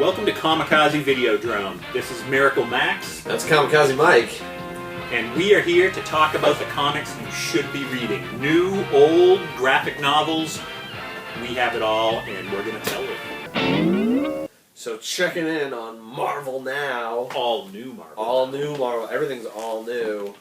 Welcome to Comicazi Videodrome. This is Miracle Max. That's Comicazi Mike. And we are here to talk about the comics you should be reading. New, old, graphic novels. We have it all, and we're going to tell it. So checking in on Marvel now. All new Marvel. All new Marvel. Everything's all new.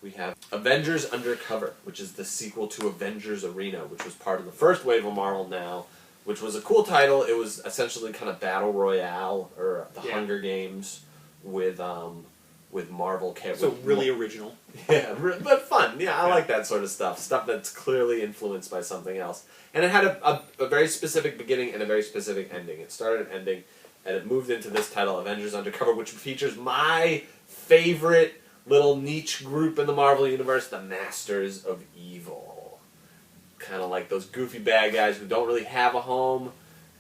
We have Avengers Undercover, which is the sequel to Avengers Arena, which was part of the first wave of Marvel Now, which was a cool title. It was essentially kind of Battle Royale, or the Hunger Games, with Marvel characters. So really original. Yeah, but fun. Yeah, I like that sort of stuff. Stuff that's clearly influenced by something else. And it had a very specific beginning and a very specific ending. It started and ending, and it moved into this title, Avengers Undercover, which features my favorite little niche group in the Marvel Universe, the Masters of Evil. Kind of like those goofy bad guys who don't really have a home.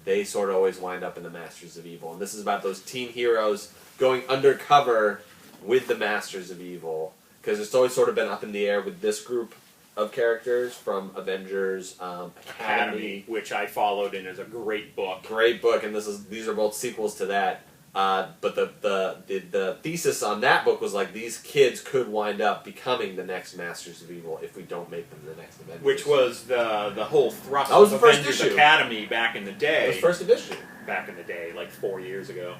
They sort of always wind up in the Masters of Evil. And this is about those teen heroes going undercover with the Masters of Evil. Because it's always sort of been up in the air with this group of characters from Avengers Academy, which I followed and is a great book. Great book, and these are both sequels to that. But the thesis on that book was like, these kids could wind up becoming the next Masters of Evil if we don't make them the next Avengers. Which was the whole thrust of Avengers Academy back in the day. It was first edition. Back in the day, like 4 years ago.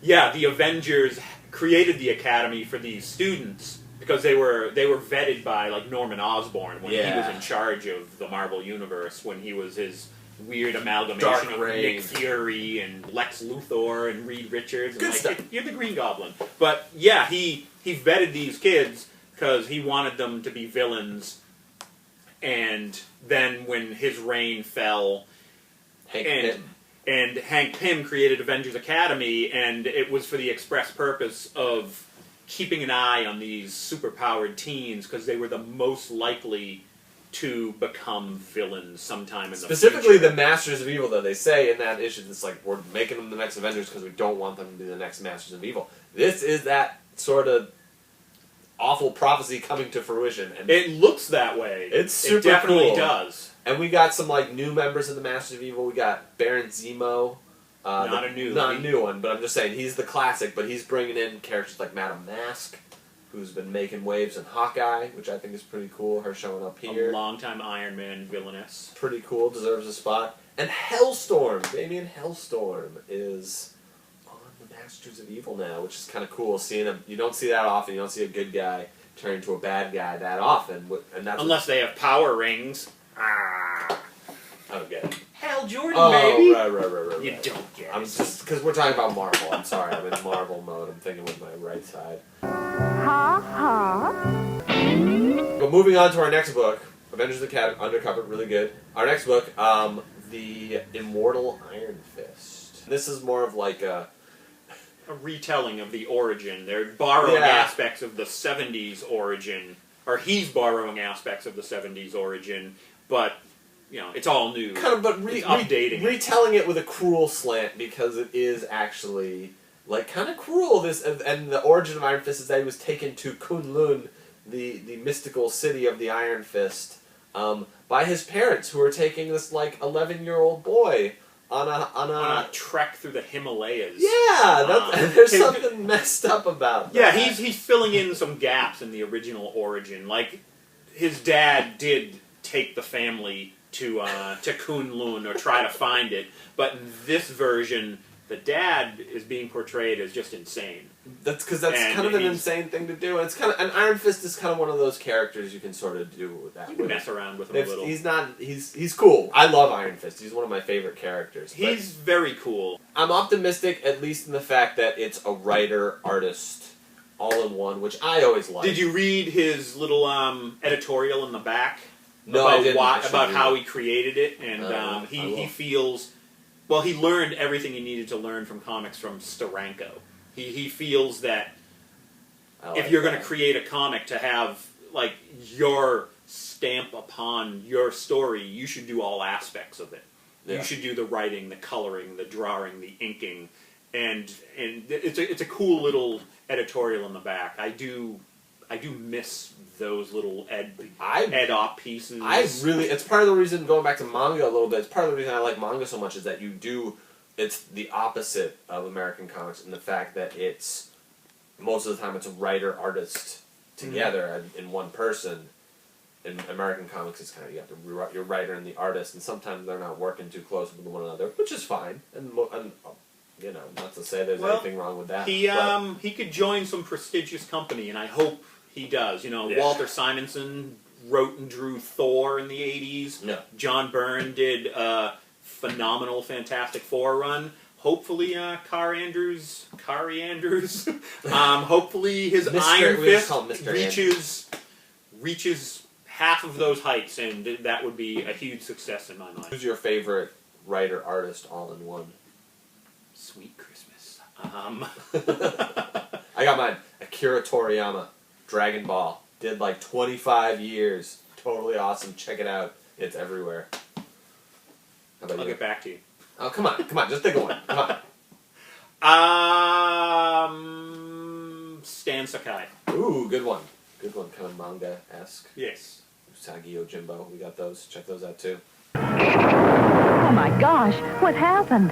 Yeah, the Avengers created the Academy for these students because they were vetted by like Norman Osborn when he was in charge of the Marvel Universe, when he was his weird amalgamation of Nick Fury and Lex Luthor and Reed Richards. And you're the Green Goblin. But yeah, he vetted these kids because he wanted them to be villains. And then when his reign fell, and Hank Pym created Avengers Academy, and it was for the express purpose of keeping an eye on these superpowered teens because they were the most likely to become villains sometime in the future. Specifically the Masters of Evil, though. They say in that issue, it's like, we're making them the next Avengers because we don't want them to be the next Masters of Evil. This is that sort of awful prophecy coming to fruition. And it looks that way. It's super It definitely cool. does. And we got some like new members of the Masters of Evil. We got Baron Zemo. Not a new one, but I'm just saying, he's the classic, but he's bringing in characters like Madame Mask, who's been making waves in Hawkeye, which I think is pretty cool, her showing up here. A longtime Iron Man villainess. Pretty cool, deserves a spot. And Hellstorm, Damien Hellstorm, is on the Masters of Evil now, which is kind of cool, seeing him. You don't see that often, you don't see a good guy turn into a bad guy that often. And that's unless they have power rings. I don't get it. Hal Jordan, baby! Right. You don't get it. I'm just, because we're talking about Marvel, I'm sorry, I'm in Marvel mode, I'm thinking with my right side. But moving on to our next book, Avengers Academy Undercover, really good. Our next book, the Immortal Iron Fist. This is more of like a retelling of the origin. They're borrowing aspects of the 70s origin, or he's borrowing aspects of the 70s origin, but it's all new. Kind of, but updating, retelling it with a cruel slant, because it is actually like kind of cruel. This and the origin of Iron Fist is that he was taken to Kunlun, the mystical city of the Iron Fist, by his parents, who were taking this like 11-year-old boy on a trek through the Himalayas. Yeah, there's something messed up about that. Yeah, he's filling in some gaps in the original origin. Like, his dad did take the family to Kunlun, or try to find it, but in this version, the dad is being portrayed as just insane. That's because that's kind of an insane thing to do. It's kind of, and Iron Fist is kind of one of those characters you can sort of do that. You can mess around with him a little. He's cool. I love Iron Fist. He's one of my favorite characters. He's very cool. I'm optimistic, at least in the fact that it's a writer-artist all-in-one, which I always like. Did you read his little editorial in the back? No, I didn't. About how he created it, and he feels, well, he learned everything he needed to learn from comics from Steranko. He feels that if you're going to create a comic to have like your stamp upon your story, you should do all aspects of it. Yeah. You should do the writing, the coloring, the drawing, the inking, and it's a cool little editorial in the back. I do miss those little ed-op pieces. It's part of the reason, going back to manga a little bit, it's part of the reason I like manga so much, is that you do it's the opposite of American comics in the fact that it's most of the time it's a writer artist together in one person. In American comics, it's kind of you have to your writer and the artist, and sometimes they're not working too close with one another, which is fine. And you know, not to say there's anything wrong with that. He could join some prestigious company, and I hope he does. You know, Walter Simonson wrote and drew Thor in the 80s. Yeah. John Byrne did a phenomenal Fantastic Four run. Hopefully, Kari Andrews, hopefully his Iron Fist reaches half of those heights, and that would be a huge success in my mind. Who's your favorite writer, artist, all in one? Sweet Christmas. I got mine. Akira Toriyama, Dragon Ball. Did like 25 years. Totally awesome. Check it out. It's everywhere. How about you? I'll get back to you. Oh, come on. Just think of one. Come on. Stan Sakai. Ooh, good one. Good one. Kind of manga-esque. Yes. Usagi Yojimbo. We got those. Check those out, too. Oh, my gosh. What happened?